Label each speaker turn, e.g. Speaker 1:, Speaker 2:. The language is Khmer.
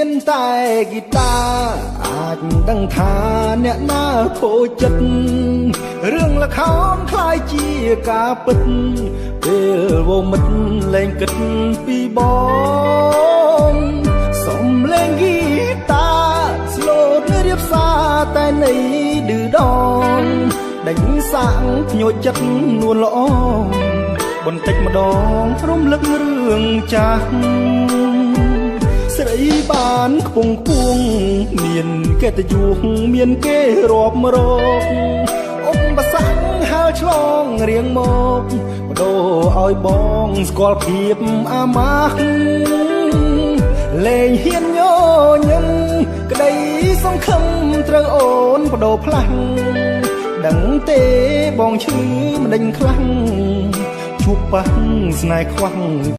Speaker 1: មានតែហ្គីតាអាចដឹងថាអ្នកណាខូចចិត្តរឿងល្ខោនคล้ายជាការពិតពេលវមិត្តលែងគិតពីបងសំលេងហ្គីតាស្លូតរៀបសារតែនៃឌឺដងដេញសាក់ញយចិត្តនួនល្អបន្តិចម្ដងរំលឹករឿងចាស់ស្រីបានខ្ពង់ខ្ពស់មានកិត្តិយសមានគេរាប់រកឧបសគ្គហើរឆ្លងរៀងមកបដូរឲ្យបងស្គាល់ភាពអាម៉ាស់លែងហ៊ានញញឹមក្តីសង្ឃឹមត្រូវអូនបដូរផ្លាស់ដឹងទេបងឈឺមិនដេញខ្លាំងជួបប៉ះស្នេហ៍ខ្វះ